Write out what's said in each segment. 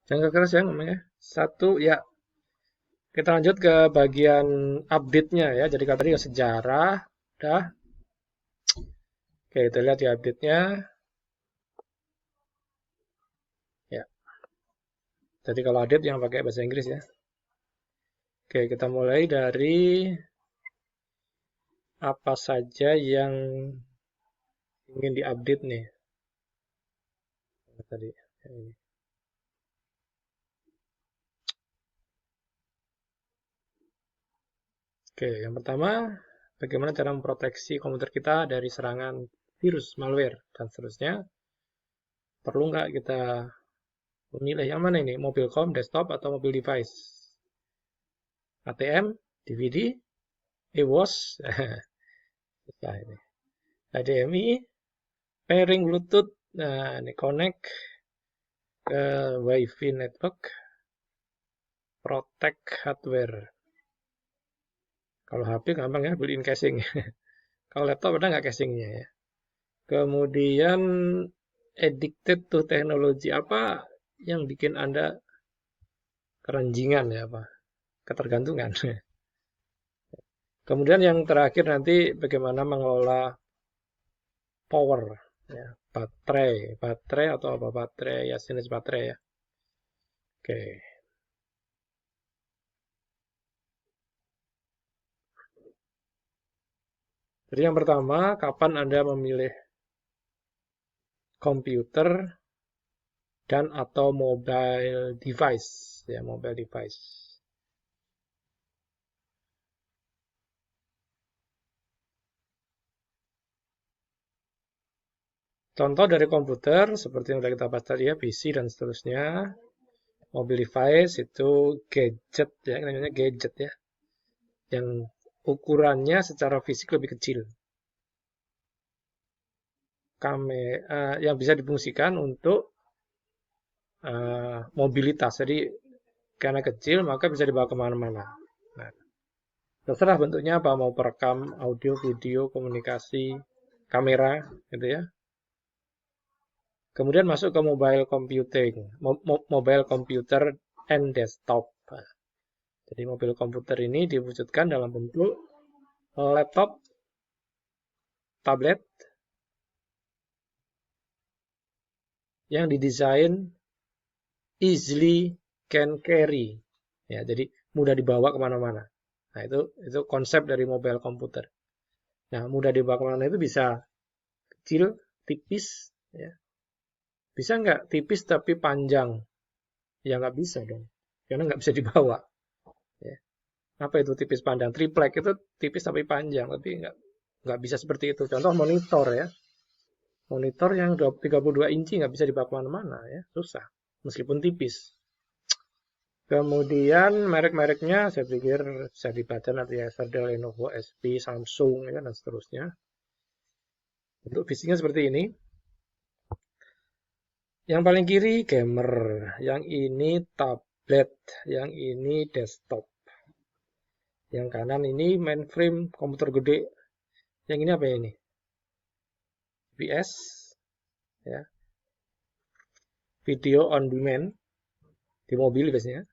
Jangan keras ya ngomongnya. Satu, ya. Kita lanjut ke bagian update-nya ya. Jadi kalau tadi sejarah, udah. Oke, kita lihat di update-nya. Ya, jadi kalau update yang pakai bahasa Inggris ya. Oke, kita mulai dari apa saja yang ingin diupdate nih. Tadi. Ini. Oke, yang pertama, bagaimana cara memproteksi komputer kita dari serangan virus, malware, dan seterusnya. Perlu nggak kita memilih yang mana ini? Mobilcom, desktop, atau mobil device? ATM, DVD, eWAS, susah ini. HDMI, pairing Bluetooth, nah ini connect ke WiFi network, protect hardware. Kalau HP gampang ya, beliin casing. Kalau laptop ada nggak casingnya ya? Kemudian addicted to teknologi, apa yang bikin Anda keranjingan ya, apa? Ketergantungan. Kemudian yang terakhir nanti bagaimana mengelola power ya, baterai atau apa baterai ya, jenis baterai ya. Oke. Jadi yang pertama, kapan Anda memilih komputer dan atau mobile device ya, mobile device. Contoh dari komputer seperti yang sudah kita bahas tadi ya, PC dan seterusnya. Mobile device itu gadget ya, namanya gadget ya, yang ukurannya secara fisik lebih kecil. Yang bisa difungsikan untuk mobilitas. Jadi karena kecil maka bisa dibawa kemana-mana. Nah, terserah bentuknya apa, mau perekam audio, video, komunikasi, kamera, gitu ya. Kemudian masuk ke mobile computing, mobile computer and desktop. Nah, jadi mobile komputer ini diwujudkan dalam bentuk laptop, tablet yang didesain easily can carry. Ya, jadi mudah dibawa kemana-mana. Nah, itu konsep dari mobile komputer. Nah, mudah dibawa kemana itu bisa kecil, tipis, ya. Bisa nggak tipis tapi panjang? Ya nggak bisa dong, karena nggak bisa dibawa. Ya. Apa itu tipis panjang? Triplek itu tipis tapi panjang, tapi nggak bisa seperti itu. Contoh monitor ya, monitor yang 32 inci nggak bisa dibawa kemana-mana ya, susah, meskipun tipis. Kemudian merek-mereknya saya pikir bisa dibaca nanti ya, Dell, Lenovo, HP, Samsung ya, dan seterusnya. Untuk fisiknya seperti ini. Yang paling kiri gamer, yang ini tablet, yang ini desktop. Yang kanan ini mainframe komputer gede. Yang ini apa ya ini? VS ya, video on demand di mobil biasanya.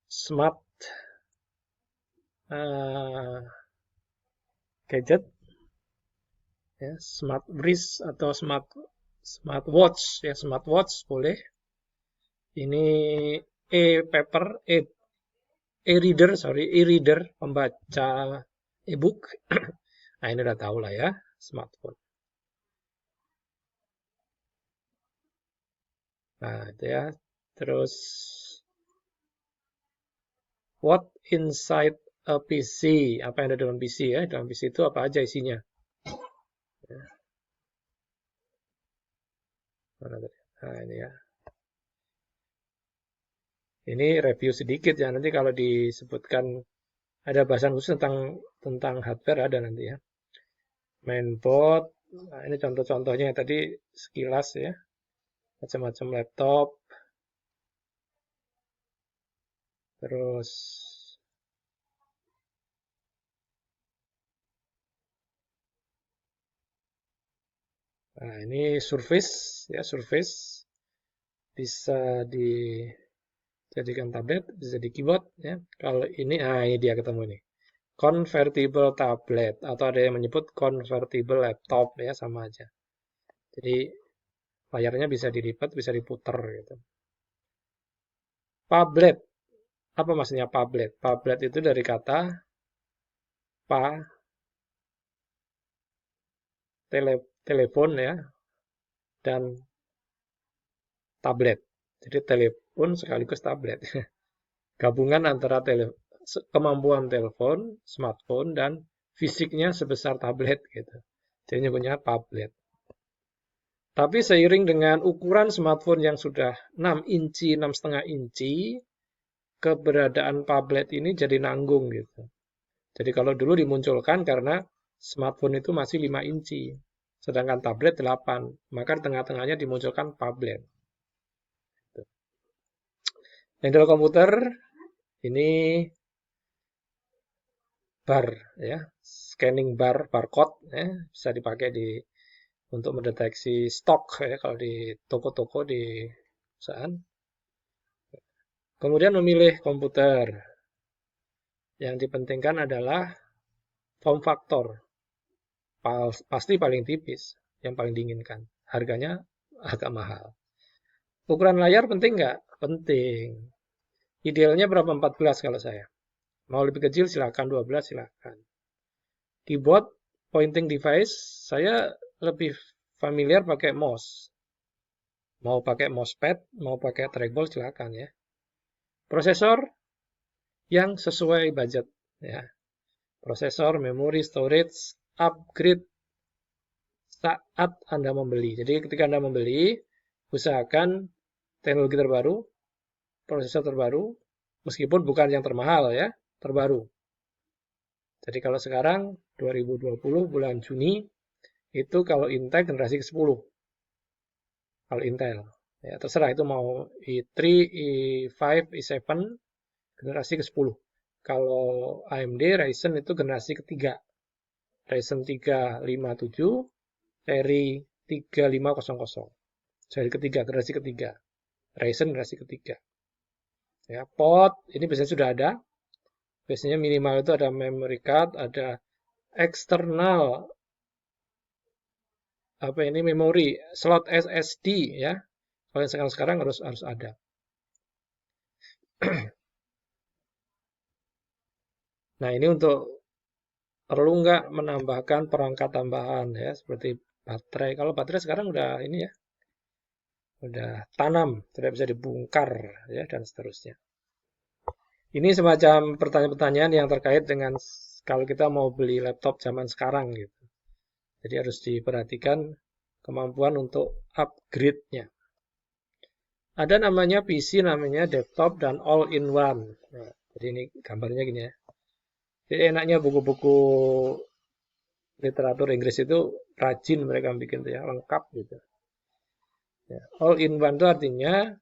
Smart uh, gadget ya, smart wrist atau smartwatch ya, smartwatch boleh. Ini e-paper, e-reader, sorry, e-reader, pembaca e-book. Nah, ini udah tahu lah ya, smartphone. Nah, itu ya. Terus, what inside a PC? Apa yang ada dalam PC ya? Dalam PC itu apa aja isinya? Ya, mana tadi? Nah, ini ya. Ini review sedikit ya. Nanti kalau disebutkan ada bahasan khusus tentang hardware ada nanti ya. Mainboard. Nah, ini contoh-contohnya tadi sekilas ya. Macam-macam laptop. Terus nah, ini Surface ya, Surface. bisa dijadikan tablet, bisa di keyboard ya. Kalau ini, ini dia ketemu nih. Convertible tablet atau ada yang menyebut convertible laptop ya, sama aja. Jadi layarnya bisa dilipat, bisa diputer gitu. Phablet. Apa maksudnya phablet? Phablet itu dari kata pa telepon ya, dan tablet. Jadi telepon sekaligus tablet. Gabungan antara kemampuan telepon, smartphone, dan fisiknya sebesar tablet gitu. Jadi nyebutnya tablet. Tapi seiring dengan ukuran smartphone yang sudah 6 inci, 6,5 inci, keberadaan tablet ini jadi nanggung gitu. Jadi kalau dulu dimunculkan karena smartphone itu masih 5 inci, sedangkan tablet 8, maka tengah-tengahnya dimunculkan tablet. Handle komputer ini bar ya, scanning barcode ya, bisa dipakai untuk mendeteksi stok ya kalau di toko-toko di perusahaan. Kemudian memilih komputer. Yang dipentingkan adalah form factor. Pasti paling tipis, yang paling diinginkan. Harganya agak mahal. Ukuran layar penting nggak? Penting. Idealnya berapa? 14 kalau saya. Mau lebih kecil silakan, 12 silakan. Keyboard, pointing device, saya lebih familiar pakai mouse. Mau pakai mousepad, mau pakai trackball silakan ya. Prosesor yang sesuai budget ya. Prosesor, memori, storage, upgrade saat Anda membeli. Jadi ketika Anda membeli, usahakan teknologi terbaru, prosesor terbaru, meskipun bukan yang termahal ya, terbaru. Jadi kalau sekarang 2020 bulan Juni, itu kalau Intel generasi ke-10. Kalau Intel. Ya, terserah itu mau i3, i5, i7, generasi ke-10. Kalau AMD Ryzen itu generasi ketiga. Ryzen 357, seri 3500. Seri ketiga, generasi ketiga. Ryzen generasi ketiga. Ya, port ini biasanya sudah ada. Biasanya minimal itu ada memory card, ada eksternal memori slot SSD ya. Kalau yang sekarang harus ada. Nah, ini untuk perlu nggak menambahkan perangkat tambahan ya, seperti baterai. Kalau baterai sekarang udah ini ya, udah tanam, tidak bisa dibongkar ya, dan seterusnya. Ini semacam pertanyaan-pertanyaan yang terkait dengan kalau kita mau beli laptop zaman sekarang gitu. Jadi harus diperhatikan kemampuan untuk upgrade-nya. Ada namanya PC, namanya desktop, dan all-in-one. Nah, jadi ini gambarnya gini ya. Jadi enaknya buku-buku literatur Inggris itu rajin mereka bikin tuh ya, lengkap gitu. Ya, all-in-one itu artinya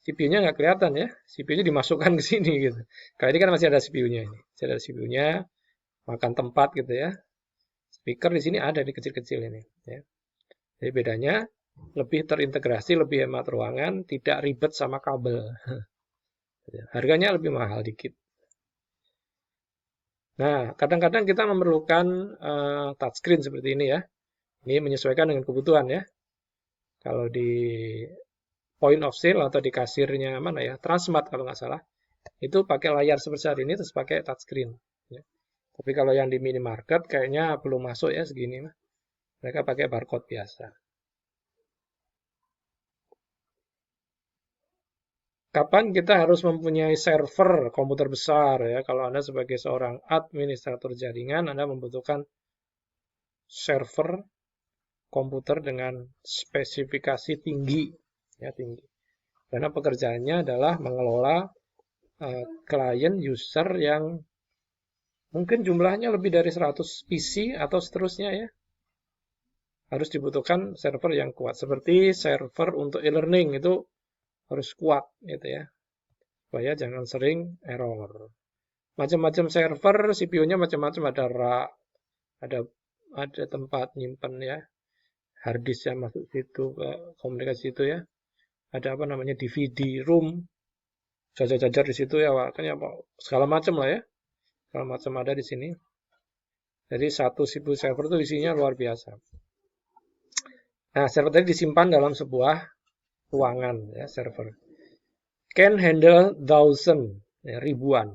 CPU-nya nggak kelihatan ya, CPU-nya dimasukkan ke sini gitu. Kalau ini kan masih ada CPU-nya ini, masih ada CPU-nya, makan tempat gitu ya. Speaker di sini ada di kecil-kecil ini. Ya. Jadi bedanya lebih terintegrasi, lebih hemat ruangan, tidak ribet sama kabel. Harganya lebih mahal dikit. Nah, kadang-kadang kita memerlukan touchscreen seperti ini ya. Ini menyesuaikan dengan kebutuhan ya. Kalau di point of sale atau di kasirnya mana ya, Transmart kalau nggak salah, itu pakai layar sebesar ini terus pakai touchscreen. Ya. Tapi kalau yang di minimarket kayaknya belum masuk ya segini. Mereka pakai barcode biasa. Kapan kita harus mempunyai server komputer besar ya? Kalau Anda sebagai seorang administrator jaringan, Anda membutuhkan server komputer dengan spesifikasi tinggi, ya tinggi. Karena pekerjaannya adalah mengelola klien user yang mungkin jumlahnya lebih dari 100 PC atau seterusnya ya. Harus dibutuhkan server yang kuat. Seperti server untuk e-learning itu harus kuat gitu ya. Supaya jangan sering error. Macam-macam server, CPU-nya macam-macam, ada rak, ada tempat nyimpen ya, hard disk yang masuk situ ke komunikasi itu ya. ada apa namanya DVD room, jajar-jajar di situ ya, makanya segala macam lah ya, segala macam ada di sini. Jadi satu CPU server itu isinya luar biasa. Nah, server tadi disimpan dalam sebuah ruangan ya, server. Can handle thousand, ya, ribuan.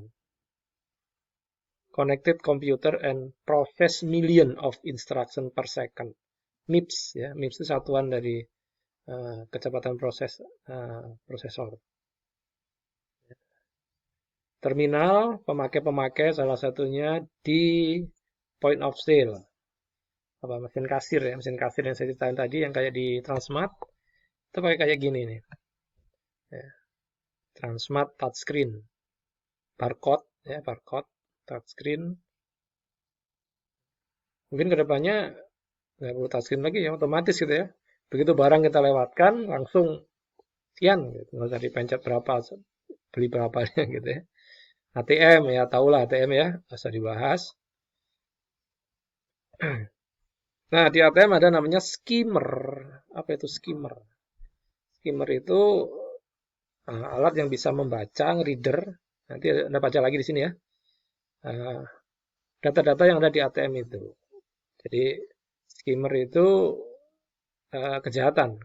Connected computer and process million of instruction per second. MIPS ya, MIPS itu satuan dari kecepatan prosesor. Terminal pemakai-pemakai salah satunya di point of sale, apa mesin kasir ya, mesin kasir yang saya ceritain tadi yang kayak di Transmart itu pakai kayak gini nih. Ya. Transmart touchscreen, barcode ya, barcode touchscreen. Mungkin kedepannya nggak perlu touchscreen lagi ya, otomatis gitu ya. Begitu barang kita lewatkan langsung sekian, gitu. Nggak usah dipencet berapa, beli berapanya gitu ya. ATM ya, tahulah ATM ya, nggak usah dibahas. Nah, di ATM ada namanya skimmer. Apa itu skimmer? Skimmer itu alat yang bisa membaca, reader. Nanti Anda baca lagi di sini ya. Data-data yang ada di ATM itu. Jadi skimmer itu kejahatan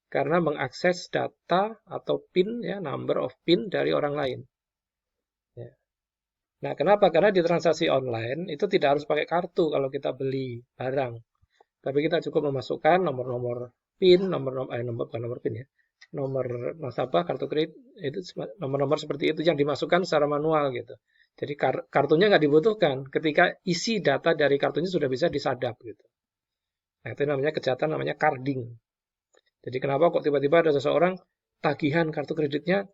karena mengakses data atau PIN ya, number of PIN dari orang lain. Ya. Nah, kenapa? Karena di transaksi online itu tidak harus pakai kartu kalau kita beli barang. Tapi kita cukup memasukkan nomor-nomor PIN, bukan nomor PIN ya. Nomor nasabah, kartu kredit, itu nomor-nomor seperti itu yang dimasukkan secara manual gitu. Jadi kartunya nggak dibutuhkan ketika isi data dari kartunya sudah bisa disadap gitu. Nah, itu namanya kejahatan, namanya carding. Jadi kenapa kok tiba-tiba ada seseorang tagihan kartu kreditnya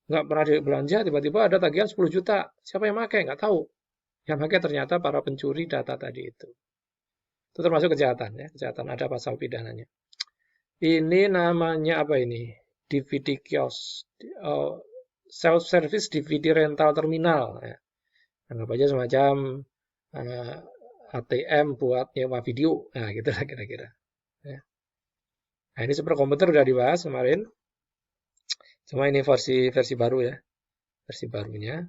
nggak pernah belanja, tiba-tiba ada tagihan 10 juta. Siapa yang pakai? Nggak tahu. Yang pakai ternyata para pencuri data tadi itu. Itu termasuk kejahatan ya, kejahatan, ada pasal pidananya. Ini namanya apa ini? DVD kios, self-service DVD rental terminal. Ya. Anggap aja semacam ATM buat nyewa video. Nah, gitu lah kira-kira. Ya. Nah, ini superkomputer udah dibahas kemarin. Cuma ini versi baru ya. Versi barunya.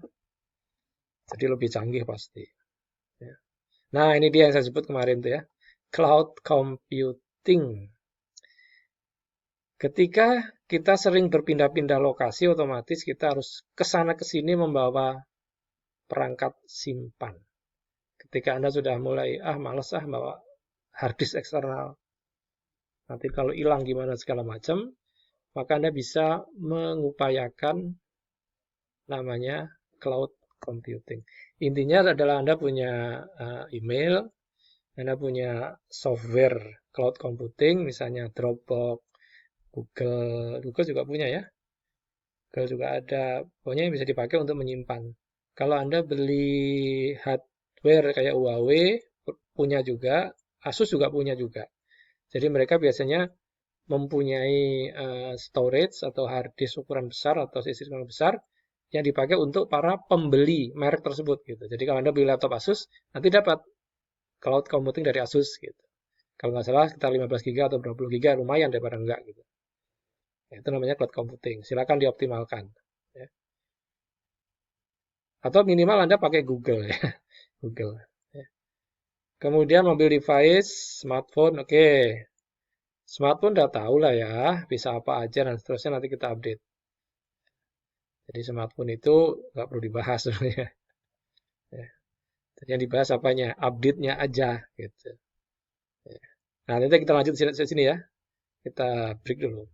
Jadi lebih canggih pasti. Ya. Nah, ini dia yang saya sebut kemarin tuh ya. Cloud computing. Ketika kita sering berpindah-pindah lokasi, otomatis kita harus kesana kesini membawa perangkat simpan. Ketika Anda sudah mulai, males bawa harddisk eksternal. Nanti kalau hilang gimana segala macam, maka Anda bisa mengupayakan namanya cloud computing. Intinya adalah Anda punya email, Anda punya software cloud computing, misalnya Dropbox, Google juga punya ya. Google juga ada, pokoknya yang bisa dipakai untuk menyimpan. Kalau Anda beli hardware kayak Huawei, punya juga, Asus juga punya juga. Jadi mereka biasanya mempunyai storage atau hard disk ukuran besar atau SSD ukuran besar yang dipakai untuk para pembeli merek tersebut gitu. Jadi kalau Anda beli laptop Asus, nanti dapat cloud computing dari Asus gitu. Kalau nggak salah sekitar 15 GB atau 20 GB lumayan daripada enggak gitu. Ya, itu namanya cloud computing. Silakan dioptimalkan. Ya. Atau minimal Anda pakai Google ya. Google. Ya. Kemudian mobil device, smartphone, oke. Smartphone udah tahu lah ya, bisa apa aja dan seterusnya nanti kita update. Jadi smartphone itu nggak perlu dibahas sebenarnya. Ya. Jadi yang dibahas apanya? Update-nya aja gitu. Ya. Nah, nanti kita lanjut sini ya. Kita break dulu.